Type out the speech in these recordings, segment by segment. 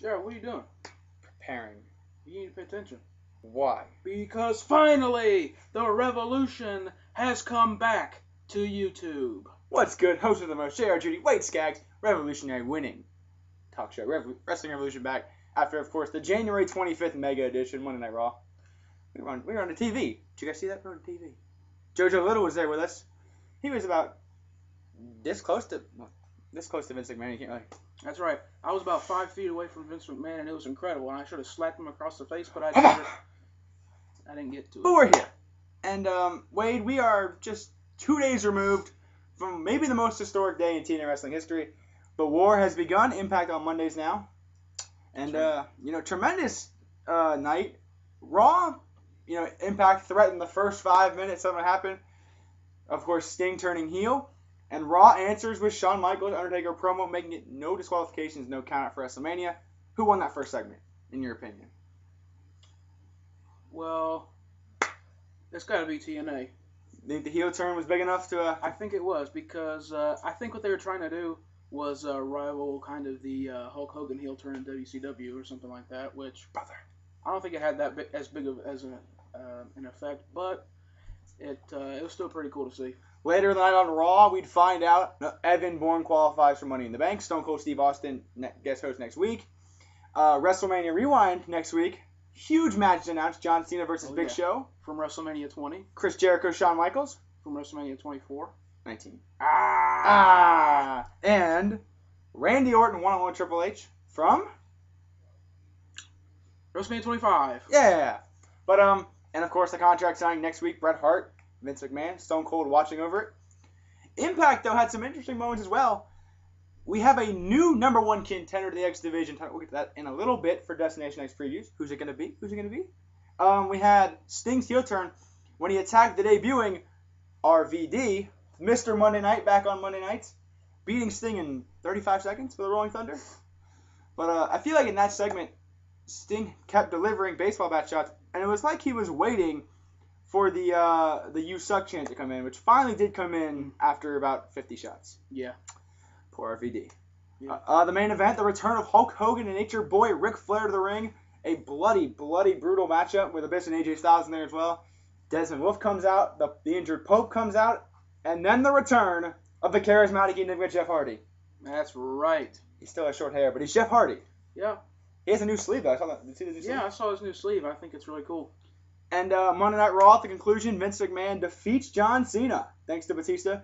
Jared, what are you doing? Preparing. You need to pay attention. Why? Because finally, the revolution has come back to YouTube. What's good? Host of the most, J.R. Judy, Wade Skaggs, revolutionary winning talk show. Wrestling Revolution back after, of course, the January 25th Mega Edition, Monday Night Raw. We were on the TV. Did you guys see that? We were on the TV. JoJo Little was there with us. He was about this close to Vince McMahon. You can't really... That's right. I was about 5 feet away from Vince McMahon, and it was incredible. And I should have slapped him across the face, but I didn't get to it. But we're here. And, Wade, we are just 2 days removed from maybe the most historic day in TNA wrestling history. But war has begun. Impact on Mondays now. And, tremendous night. Raw, Impact threatened the first 5 minutes something happened. Of course, Sting turning heel. And Raw answers with Shawn Michaels' Undertaker promo, making it no disqualifications, no count out for WrestleMania. Who won that first segment, in your opinion? Well, it's got to be TNA. The heel turn was big enough to... I think it was, because I think what they were trying to do was rival kind of the Hulk Hogan heel turn in WCW or something like that, which I don't think it had that as big of an effect, but it was still pretty cool to see. Later in the night on Raw, we'd find out Evan Bourne qualifies for Money in the Bank. Stone Cold Steve Austin guest host next week. WrestleMania Rewind next week. Huge match announced. John Cena versus Big Show. From WrestleMania 20. Chris Jericho, Shawn Michaels. From WrestleMania 24. 19. And Randy Orton one-on-one Triple H from? WrestleMania 25. Yeah. But, and of course the contract signing next week, Bret Hart, Vince McMahon, Stone Cold watching over it. Impact, though, had some interesting moments as well. We have a new number one contender to the X Division. We'll get to that in a little bit for Destination X previews. Who's it going to be? We had Sting's heel turn when he attacked the debuting RVD, Mr. Monday Night, back on Monday nights, beating Sting in 35 seconds for the Rolling Thunder. But I feel like in that segment, Sting kept delivering baseball bat shots, and it was like he was waiting for the "You Suck" chant to come in, which finally did come in after about 50 shots. Yeah. Poor RVD. Yeah. The main event, the return of Hulk Hogan and Nature Boy Ric Flair to the ring. A bloody, brutal matchup with Abyss and AJ Styles in there as well. Desmond Wolfe comes out, the injured Pope comes out, and then the return of the charismatic enigma Jeff Hardy. That's right. He still has short hair, but he's Jeff Hardy. Yeah. He has a new sleeve, though. Did you see the new sleeve? Yeah, I saw his new sleeve. I think it's really cool. And Monday Night Raw at the conclusion, Vince McMahon defeats John Cena, thanks to Batista.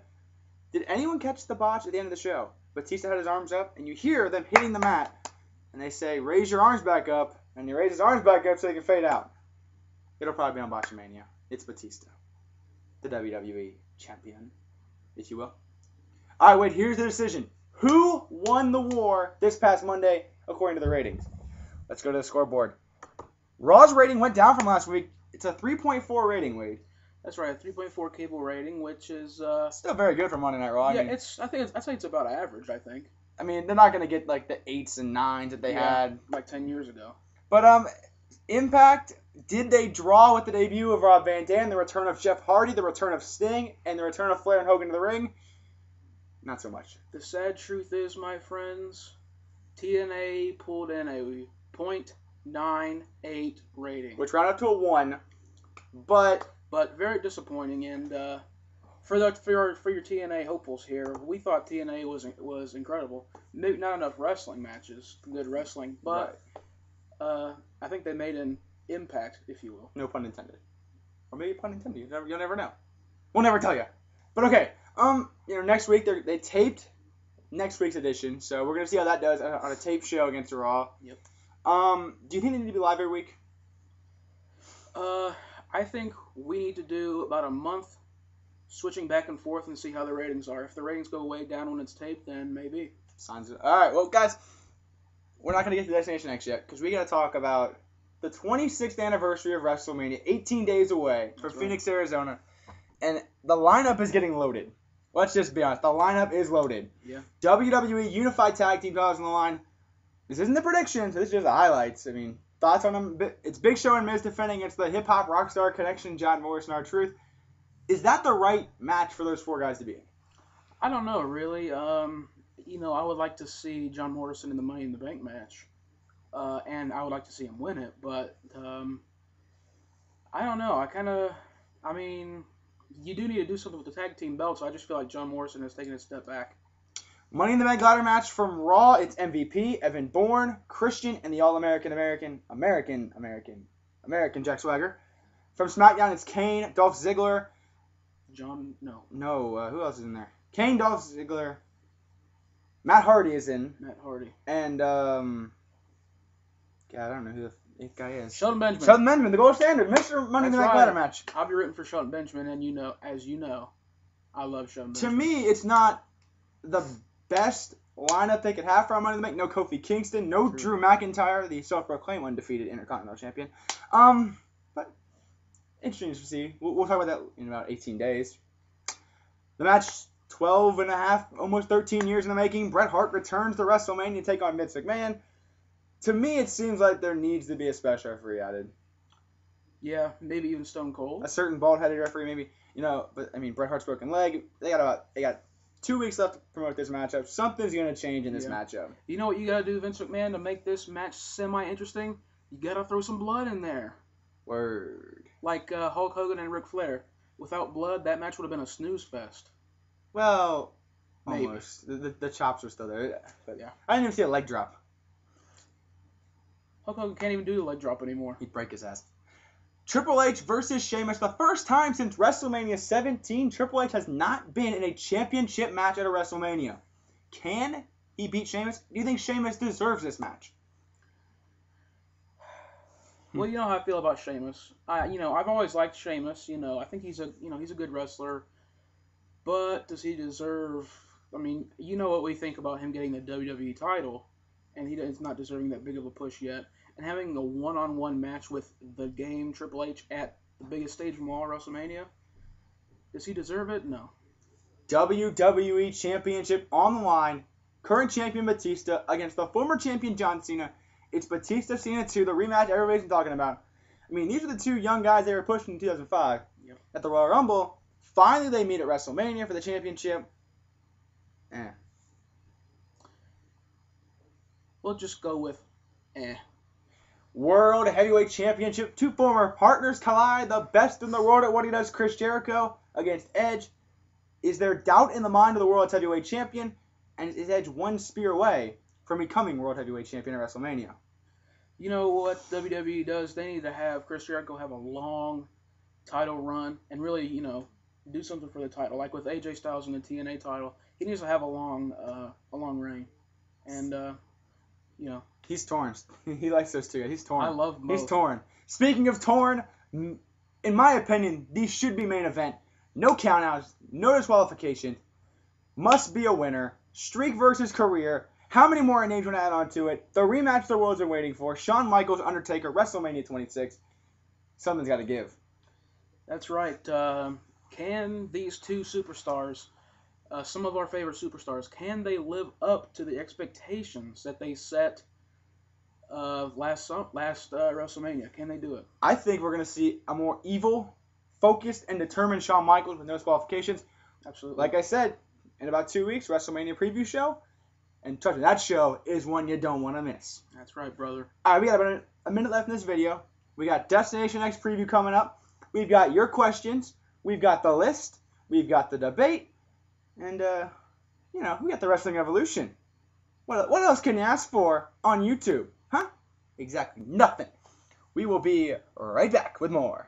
Did anyone catch the botch at the end of the show? Batista had his arms up, and you hear them hitting the mat, and they say, raise your arms back up, and he raises his arms back up so they can fade out. It'll probably be on Botchamania. It's Batista, the WWE champion, if you will. All right, wait, here's the decision. Who won the war this past Monday, according to the ratings? Let's go to the scoreboard. Raw's rating went down from last week. It's a 3.4 rating, Wade. That's right, a 3.4 cable rating, which is still very good for Monday Night Raw. Yeah, I'd say it's about average. I think. I mean, they're not gonna get like the 8s and 9s that they had like 10 years ago. But Impact, did they draw with the debut of Rob Van Dam, the return of Jeff Hardy, the return of Sting, and the return of Flair and Hogan to the ring? Not so much. The sad truth is, my friends, TNA pulled in a .98 rating, which rounded up to a 1, but very disappointing. And for your TNA hopefuls here, we thought TNA was incredible. Maybe not enough wrestling matches, good wrestling, but I think they made an impact, if you will. No pun intended, or maybe pun intended. You'll never know. We'll never tell you. But okay, next week they taped next week's edition, so we're gonna see how that does on a tape show against Raw. Yep. Do you think they need to be live every week? I think we need to do about a month switching back and forth and see how the ratings are. If the ratings go way down when it's taped, then maybe. Signs of... All right, well, guys, we're not going to get to Destination X yet because we got to talk about the 26th anniversary of WrestleMania, 18 days away from Phoenix, Arizona, and the lineup is getting loaded. Let's just be honest. The lineup is loaded. Yeah. WWE Unified Tag Team titles on the line. This isn't the predictions. This is just the highlights. I mean, thoughts on them? It's Big Show and Miz defending against the Hip Hop Rockstar Connection, John Morrison, R-Truth. Is that the right match for those four guys to be in? I don't know, really. I would like to see John Morrison in the Money in the Bank match. and I would like to see him win it. But I don't know. I mean, you do need to do something with the tag team belts. So I just feel like John Morrison has taken a step back. Money in the Bank ladder match from Raw. It's MVP, Evan Bourne, Christian, and the All-American Jack Swagger. From SmackDown, it's Kane, Dolph Ziggler. Who else is in there? Kane, Dolph Ziggler. Matt Hardy is in. And, God, I don't know who the eighth guy is. Shelton Benjamin. Shelton Benjamin, the gold standard. Mr. Money in the Bank ladder match. I'll be rooting for Shelton Benjamin, and as you know, I love Shelton Benjamin. To me, it's not the best lineup they could have for Money in the Bank. No Kofi Kingston, no Drew McIntyre, the self-proclaimed undefeated Intercontinental Champion. But interesting to see. We'll talk about that in about 18 days. The match, 12 and a half, almost 13 years in the making. Bret Hart returns to WrestleMania to take on Vince McMahon. To me, it seems like there needs to be a special referee added. Yeah, maybe even Stone Cold. A certain bald-headed referee, maybe. But I mean, Bret Hart's broken leg. They got 2 weeks left to promote this matchup. Something's going to change in this matchup. You know what you got to do, Vince McMahon, to make this match semi-interesting? You got to throw some blood in there. Word. Like Hulk Hogan and Ric Flair. Without blood, that match would have been a snooze fest. Well, maybe. Almost. The chops are still there. But yeah. I didn't even see a leg drop. Hulk Hogan can't even do the leg drop anymore. He'd break his ass. Triple H versus Sheamus. The first time since WrestleMania 17, Triple H has not been in a championship match at a WrestleMania. Can he beat Sheamus? Do you think Sheamus deserves this match? Well, you know how I feel about Sheamus. I've always liked Sheamus. I think he's a good wrestler. But does he deserve? I mean, you know what we think about him getting the WWE title, and he's not deserving that big of a push yet. And having a one-on-one match with the game Triple H at the biggest stage from all, WrestleMania, does he deserve it? No. WWE Championship on the line. Current champion Batista against the former champion John Cena. It's Batista Cena 2, the rematch everybody's been talking about. I mean, these are the two young guys they were pushing in 2005 at the Royal Rumble. Finally, they meet at WrestleMania for the championship. We'll just go with World Heavyweight Championship. Two former partners collide. The best in the world at what he does, Chris Jericho against Edge. Is there doubt in the mind of the World Heavyweight Champion? And is Edge one spear away from becoming World Heavyweight Champion at WrestleMania? You know what WWE does? They need to have Chris Jericho have a long title run and really, do something for the title. Like with AJ Styles in the TNA title, he needs to have a long reign. And, He's torn. He likes those two. He's torn. I love both. He's torn. Speaking of torn, in my opinion, these should be main event. No countouts, no disqualification. Must be a winner. Streak versus career. How many more names want to add on to it? The rematch the world's been waiting for. Shawn Michaels, Undertaker, WrestleMania 26. Something's got to give. That's right. Can these two superstars, some of our favorite superstars, can they live up to the expectations that they set last WrestleMania? Can they do it? I think we're going to see a more evil, focused, and determined Shawn Michaels with no disqualifications. Absolutely. Like I said, in about 2 weeks, WrestleMania preview show. And trust me, that show is one you don't want to miss. That's right, brother. All right, we got about a minute left in this video. We got Destination X preview coming up. We've got your questions. We've got the list. We've got the debate. And, we got the Wrestling Evolution. What else can you ask for on YouTube? Huh? Exactly nothing. We will be right back with more.